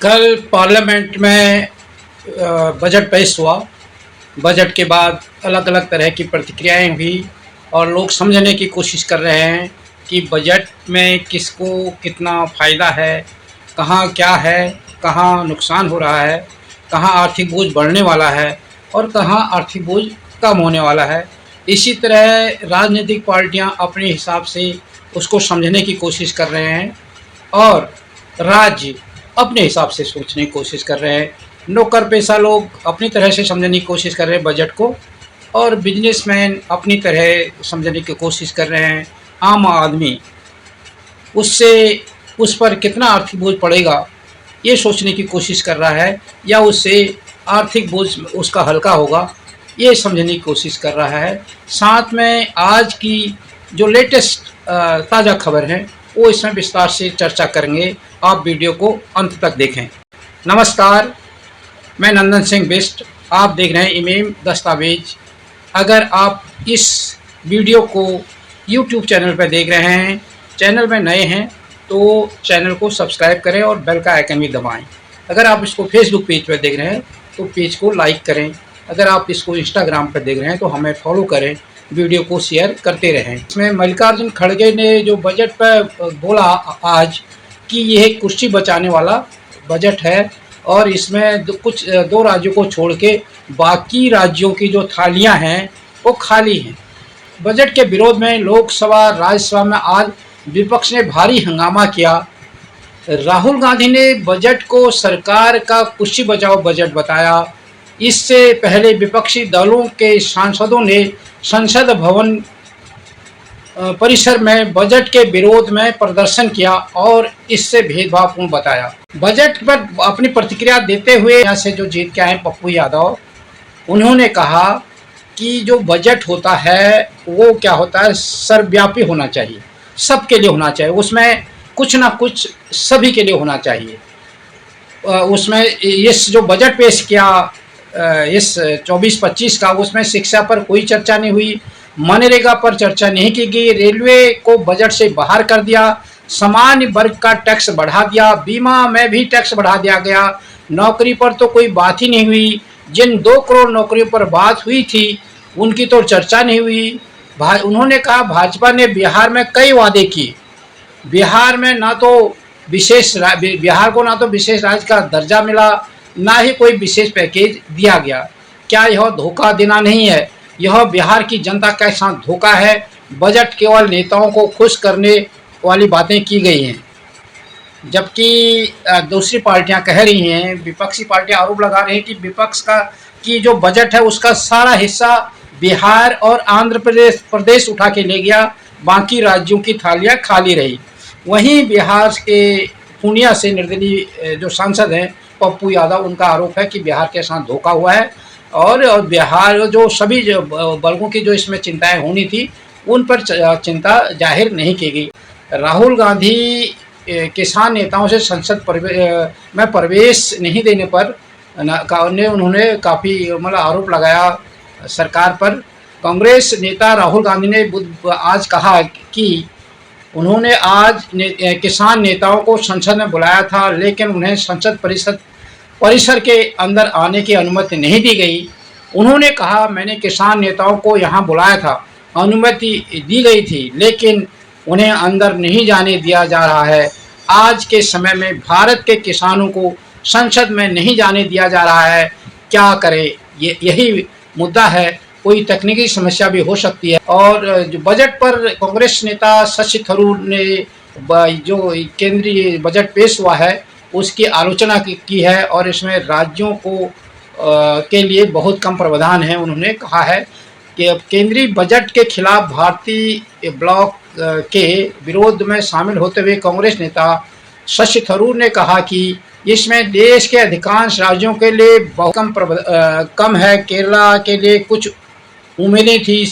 कल पार्लियामेंट में बजट पेश हुआ। बजट के बाद अलग अलग तरह की प्रतिक्रियाएं हुई और लोग समझने की कोशिश कर रहे हैं कि बजट में किसको कितना फ़ायदा है, कहाँ क्या है, कहाँ नुकसान हो रहा है, कहाँ आर्थिक बोझ बढ़ने वाला है और कहाँ आर्थिक बोझ कम होने वाला है। इसी तरह राजनीतिक पार्टियां अपने हिसाब से उसको समझने की कोशिश कर रहे हैं और राज्य अपने हिसाब से सोचने की कोशिश कर रहे हैं। नौकर पेशा लोग अपनी तरह से समझने की कोशिश कर रहे हैं बजट को और बिजनेसमैन अपनी तरह समझने की कोशिश कर रहे हैं। आम आदमी उससे उस पर कितना आर्थिक बोझ पड़ेगा ये सोचने की कोशिश कर रहा है या उससे आर्थिक बोझ उसका हल्का होगा ये समझने की कोशिश कर रहा है। साथ में आज की जो लेटेस्ट ताज़ा खबर है वो इसमें विस्तार से चर्चा करेंगे। आप वीडियो को अंत तक देखें। नमस्कार, मैं नंदन सिंह बिष्ट, आप देख रहे हैं इमेम दस्तावेज। अगर आप इस वीडियो को YouTube चैनल पर देख रहे हैं, चैनल में नए हैं तो चैनल को सब्सक्राइब करें और बेल का आइकन भी दबाएं। अगर आप इसको फेसबुक पेज पर देख रहे हैं तो पेज को लाइक करें। अगर आप इसको इंस्टाग्राम पर देख रहे हैं तो हमें फॉलो करें, वीडियो को शेयर करते रहें। इसमें मल्लिकार्जुन खड़गे ने जो बजट पर बोला आज कि यह कुर्सी बचाने वाला बजट है और इसमें दो राज्यों को छोड़ के बाकी राज्यों की जो थालियां हैं वो खाली हैं। बजट के विरोध में लोकसभा राज्यसभा में आज विपक्ष ने भारी हंगामा किया। राहुल गांधी ने बजट को सरकार का कुर्सी बचाओ बजट बताया। इससे पहले विपक्षी दलों के सांसदों ने संसद भवन परिसर में बजट के विरोध में प्रदर्शन किया और इससे भेदभावपूर्ण बताया। बजट पर अपनी प्रतिक्रिया देते हुए यहाँ से जो जीत के आए पप्पू यादव, उन्होंने कहा कि जो बजट होता है वो क्या होता है, सर्वव्यापी होना चाहिए, सबके लिए होना चाहिए, उसमें कुछ ना कुछ सभी के लिए होना चाहिए। उसमें इस जो बजट पेश किया इस 24-25 का, उसमें शिक्षा पर कोई चर्चा नहीं हुई, मनरेगा पर चर्चा नहीं की गई, रेलवे को बजट से बाहर कर दिया, सामान्य वर्ग का टैक्स बढ़ा दिया, बीमा में भी टैक्स बढ़ा दिया गया, नौकरी पर तो कोई बात ही नहीं हुई। जिन 2 करोड़ नौकरियों पर बात हुई थी उनकी तो चर्चा नहीं हुई। उन्होंने कहा भाजपा ने बिहार में कई वादे किए, बिहार को ना तो विशेष राज्य का दर्जा मिला, ना ही कोई विशेष पैकेज दिया गया। क्या यह धोखा देना नहीं है? यह बिहार की जनता के साथ धोखा है। बजट केवल नेताओं को खुश करने वाली बातें की गई हैं। जबकि दूसरी पार्टियां कह रही हैं, विपक्षी पार्टियां आरोप लगा रही हैं कि विपक्ष की जो बजट है उसका सारा हिस्सा बिहार और आंध्र प्रदेश उठा के ले गया, बाकी राज्यों की थालियां खाली रही। वहीं बिहार के पूर्णिया से निर्दलीय जो सांसद हैं पप्पू यादव, उनका आरोप है कि बिहार के साथ धोखा हुआ है और बिहार जो सभी वर्गों की जो इसमें चिंताएं होनी थी उन पर चिंता जाहिर नहीं की गई। राहुल गांधी किसान नेताओं से संसद में प्रवेश नहीं देने पर उन्होंने काफ़ी आरोप लगाया सरकार पर। कांग्रेस नेता राहुल गांधी ने आज कहा कि उन्होंने आज किसान नेताओं को संसद में बुलाया था, लेकिन उन्हें संसद परिसर के अंदर आने की अनुमति नहीं दी गई। उन्होंने कहा मैंने किसान नेताओं को यहाँ बुलाया था, अनुमति दी गई थी, लेकिन उन्हें अंदर नहीं जाने दिया जा रहा है। आज के समय में भारत के किसानों को संसद में नहीं जाने दिया जा रहा है, क्या करें? यही मुद्दा है। कोई तकनीकी समस्या भी हो सकती है। और जो बजट पर कांग्रेस नेता शशि थरूर ने जो केंद्रीय बजट पेश हुआ है उसकी आलोचना की है और इसमें राज्यों के लिए बहुत कम प्रावधान है। उन्होंने कहा है कि केंद्रीय बजट के खिलाफ भारतीय ब्लॉक के विरोध में शामिल होते हुए कांग्रेस नेता शशि थरूर ने कहा कि इसमें देश के अधिकांश राज्यों के लिए बहुत कम है। केरला के लिए कुछ उम्मीदें थी,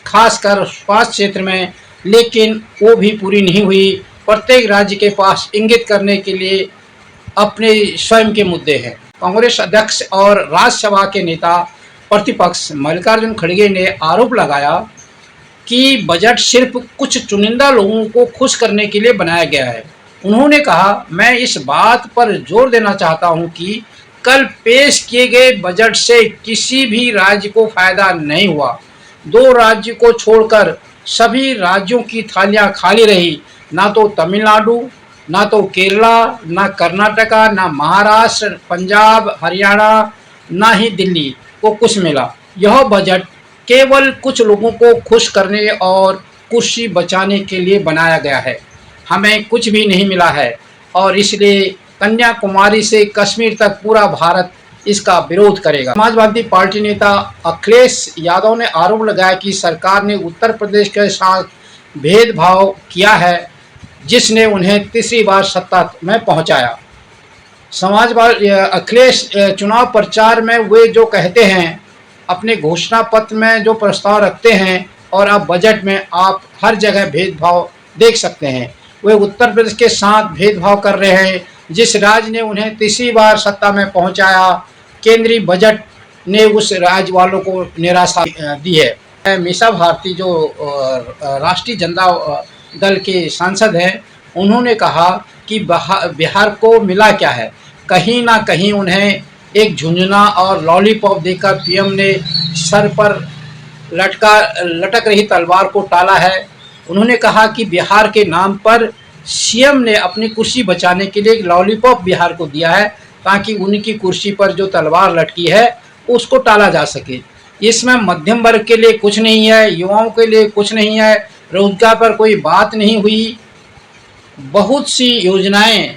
खासकर स्वास्थ्य क्षेत्र में, लेकिन वो भी पूरी नहीं हुई। प्रत्येक राज्य के पास इंगित करने के लिए अपने स्वयं के मुद्दे हैं। कांग्रेस अध्यक्ष और राज्यसभा के नेता प्रतिपक्ष मल्लिकार्जुन खड़गे ने आरोप लगाया कि बजट सिर्फ कुछ चुनिंदा लोगों को खुश करने के लिए बनाया गया है उन्होंने कहा, मैं इस बात पर जोर देना चाहता हूं कि कल पेश किए गए बजट से किसी भी राज्य को फायदा नहीं हुआ। 2 राज्य को छोड़कर सभी राज्यों की थालियां खाली रही। ना तो तमिलनाडु, ना तो केरला, ना कर्नाटका, ना महाराष्ट्र, पंजाब, हरियाणा, ना ही दिल्ली को कुछ मिला। यह बजट केवल कुछ लोगों को खुश करने और कुर्सी बचाने के लिए बनाया गया है। हमें कुछ भी नहीं मिला है और इसलिए कन्याकुमारी से कश्मीर तक पूरा भारत इसका विरोध करेगा। समाजवादी पार्टी नेता अखिलेश यादव ने आरोप लगाया कि सरकार ने उत्तर प्रदेश के साथ भेदभाव किया है, जिसने उन्हें तीसरी बार सत्ता में पहुंचाया। समाजवादी अखिलेश चुनाव प्रचार में वे जो कहते हैं, अपने घोषणा पत्र में जो प्रस्ताव रखते हैं और अब बजट में आप हर जगह भेदभाव देख सकते हैं। वे उत्तर प्रदेश के साथ भेदभाव कर रहे हैं, जिस राज्य ने उन्हें तीसरी बार सत्ता में पहुंचाया। केंद्रीय बजट ने उस राज्य वालों को निराशा दी है। मीसा भारती जो राष्ट्रीय जनता दल के सांसद हैं, उन्होंने कहा कि बिहार को मिला क्या है। कहीं ना कहीं उन्हें एक झुंझुना और लॉलीपॉप देकर पीएम ने सर पर लटक रही तलवार को टाला है। उन्होंने कहा कि बिहार के नाम पर सीएम ने अपनी कुर्सी बचाने के लिए एक लॉलीपॉप बिहार को दिया है, ताकि उनकी कुर्सी पर जो तलवार लटकी है उसको टाला जा सके। इसमें मध्यम वर्ग के लिए कुछ नहीं है, युवाओं के लिए कुछ नहीं है, रोजगार पर कोई बात नहीं हुई। बहुत सी योजनाएं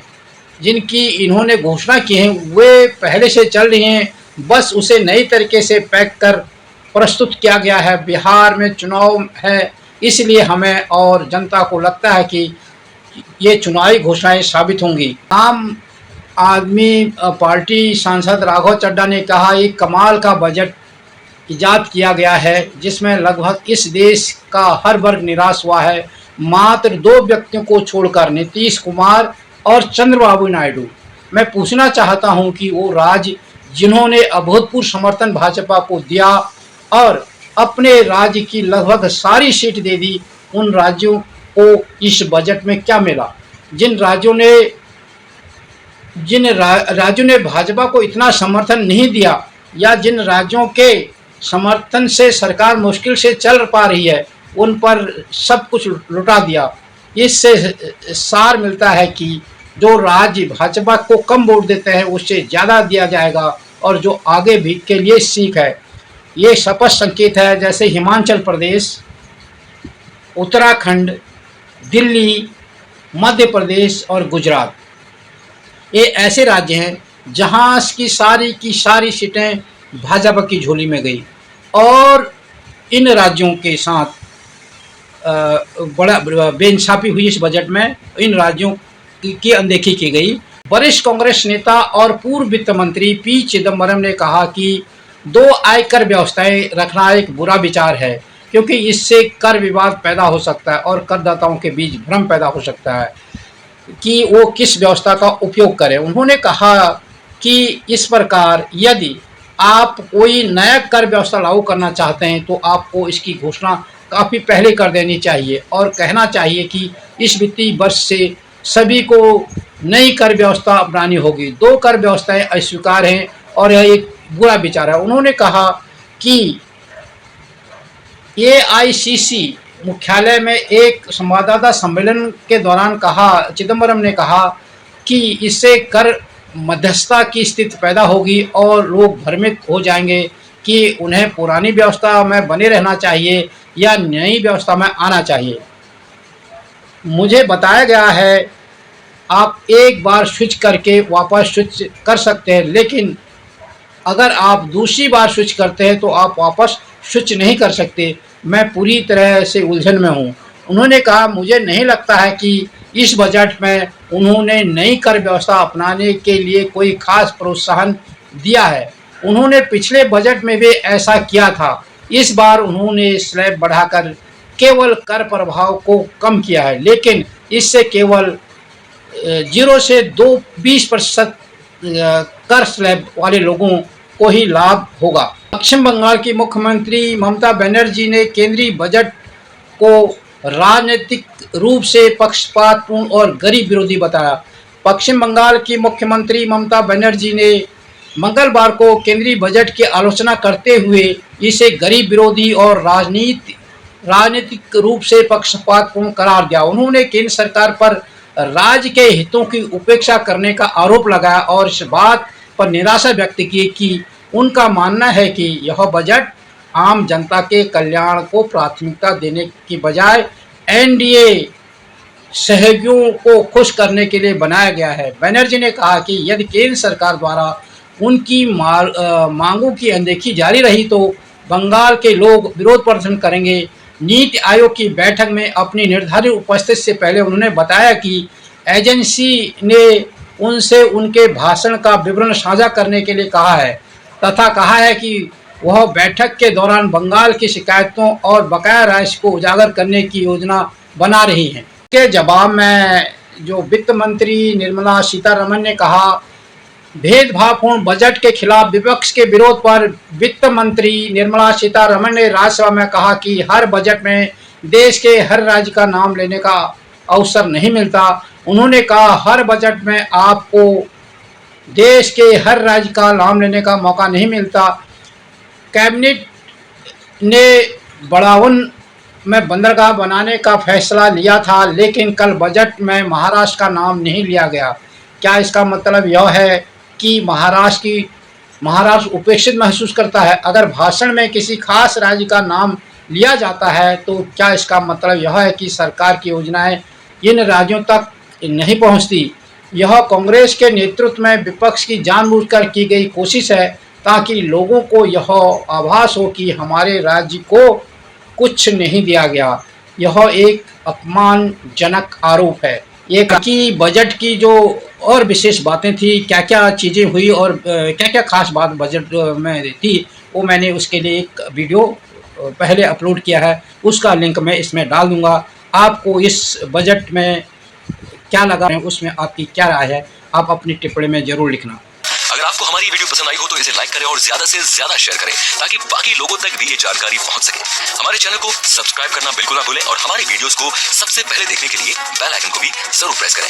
जिनकी इन्होंने घोषणा की है वे पहले से चल रही हैं, बस उसे नई तरीके से पैक कर प्रस्तुत किया गया है। बिहार में चुनाव है, इसलिए हमें और जनता को लगता है कि ये चुनावी घोषणाएं साबित होंगी। आम आदमी पार्टी सांसद राघव चड्ढा ने कहा, एक कमाल का बजट इजाद किया गया है, जिसमें लगभग इस देश का हर वर्ग निराश हुआ है। मात्र 2 व्यक्तियों को छोड़कर, नीतीश कुमार और चंद्रबाबू नायडू। मैं पूछना चाहता हूं कि वो राज्य जिन्होंने अभूतपूर्व समर्थन भाजपा को दिया और अपने राज्य की लगभग सारी सीट दे दी, उन राज्यों को इस बजट में क्या मिला। जिन राज्यों ने भाजपा को इतना समर्थन नहीं दिया, या जिन राज्यों के समर्थन से सरकार मुश्किल से चल पा रही है, उन पर सब कुछ लुटा दिया। इससे सार मिलता है कि जो राज्य भाजपा को कम वोट देते हैं उससे ज़्यादा दिया जाएगा, और जो आगे भी के लिए सीख है। ये स्पष्ट संकेत है, जैसे हिमाचल प्रदेश, उत्तराखंड, दिल्ली, मध्य प्रदेश और गुजरात, ये ऐसे राज्य हैं जहां की सारी सीटें भाजपा की झोली में गई, और इन राज्यों के साथ बड़ा बेइंसाफी हुई। इस बजट में इन राज्यों की अनदेखी की गई। वरिष्ठ कांग्रेस नेता और पूर्व वित्त मंत्री पी चिदम्बरम ने कहा कि 2 आयकर व्यवस्थाएं रखना एक बुरा विचार है, क्योंकि इससे कर विवाद पैदा हो सकता है और करदाताओं के बीच भ्रम पैदा हो सकता है कि वो किस व्यवस्था का उपयोग करें। उन्होंने कहा कि इस प्रकार यदि आप कोई नया कर व्यवस्था लागू करना चाहते हैं तो आपको इसकी घोषणा काफ़ी पहले कर देनी चाहिए और कहना चाहिए कि इस वित्तीय वर्ष से सभी को नई कर व्यवस्था अपनानी होगी। 2 कर व्यवस्थाएं अस्वीकार हैं और यह एक बुरा विचार है। उन्होंने कहा कि AICC मुख्यालय में एक संवाददाता सम्मेलन के दौरान चिदम्बरम ने कहा कि इससे कर मध्यस्थता की स्थिति पैदा होगी और लोग भ्रमित हो जाएंगे कि उन्हें पुरानी व्यवस्था में बने रहना चाहिए या नई व्यवस्था में आना चाहिए। मुझे बताया गया है आप एक बार स्विच करके वापस स्विच कर सकते हैं, लेकिन अगर आप दूसरी बार स्विच करते हैं तो आप वापस स्विच नहीं कर सकते। मैं पूरी तरह से उलझन में हूँ। उन्होंने कहा, मुझे नहीं लगता है कि इस बजट में उन्होंने नई कर व्यवस्था अपनाने के लिए कोई खास प्रोत्साहन दिया है। उन्होंने पिछले बजट में भी ऐसा किया था। इस बार उन्होंने स्लैब बढ़ाकर केवल कर प्रभाव को कम किया है, लेकिन इससे केवल 0 से 20% कर स्लैब वाले लोगों को ही लाभ होगा। पश्चिम बंगाल की मुख्यमंत्री ममता बनर्जी ने केंद्रीय बजट को राजनीतिक रूप से पक्षपातपूर्ण और गरीब विरोधी बताया। पश्चिम बंगाल की मुख्यमंत्री ममता बनर्जी ने मंगलवार को केंद्रीय बजट की आलोचना करते हुए इसे गरीब विरोधी और राजनीतिक रूप से पक्षपातपूर्ण करार दिया। उन्होंने केंद्र सरकार पर राज्य के हितों की उपेक्षा करने का आरोप लगाया और इस बात पर निराशा व्यक्त की कि उनका मानना है कि यह बजट आम जनता के कल्याण को प्राथमिकता देने की बजाय एनडीए सहयोगियों को खुश करने के लिए बनाया गया है। बनर्जी ने कहा कि यदि केंद्र सरकार द्वारा उनकी मांगों की अनदेखी जारी रही तो बंगाल के लोग विरोध प्रदर्शन करेंगे। नीति आयोग की बैठक में अपनी निर्धारित उपस्थिति से पहले उन्होंने बताया कि एजेंसी ने उनसे उनके भाषण का विवरण साझा करने के लिए कहा है तथा कहा है कि वह बैठक के दौरान बंगाल की शिकायतों और बकाया राशि को उजागर करने की योजना बना रही हैं। के जवाब में जो वित्त मंत्री निर्मला सीतारमण ने कहा, भेदभावपूर्ण बजट के खिलाफ विपक्ष के विरोध पर वित्त मंत्री निर्मला सीतारमण ने राज्यसभा में कहा कि हर बजट में देश के हर राज्य का नाम लेने का अवसर नहीं मिलता। उन्होंने कहा, हर बजट में आपको देश के हर राज्य का नाम लेने का मौका नहीं मिलता। कैबिनेट ने बढ़ावन में बंदरगाह बनाने का फैसला लिया था, लेकिन कल बजट में महाराष्ट्र का नाम नहीं लिया गया। क्या इसका मतलब यह है कि महाराष्ट्र उपेक्षित महसूस करता है? अगर भाषण में किसी खास राज्य का नाम लिया जाता है तो क्या इसका मतलब यह है कि सरकार की योजनाएं इन राज्यों तक नहीं पहुंचती? यह कांग्रेस के नेतृत्व में विपक्ष की जानबूझकर की गई कोशिश है ताकि लोगों को यह आभास हो कि हमारे राज्य को कुछ नहीं दिया गया। यह एक अपमानजनक आरोप है। ये कि बजट की जो और विशेष बातें थी, क्या क्या चीज़ें हुई और क्या क्या खास बात बजट में थी, वो मैंने उसके लिए एक वीडियो पहले अपलोड किया है। उसका लिंक मैं इसमें डाल दूंगा। आपको इस बजट में क्या लगा है, उसमें आपकी क्या राय है, आप अपनी टिप्पणी में जरूर लिखना। अगर आपको हमारी वीडियो पसंद आई हो तो इसे लाइक करें और ज्यादा से ज्यादा शेयर करें ताकि बाकी लोगों तक भी ये जानकारी पहुंच सके। हमारे चैनल को सब्सक्राइब करना बिल्कुल ना भूलें और हमारी वीडियोस को सबसे पहले देखने के लिए बेल आइकन को भी जरूर प्रेस करें।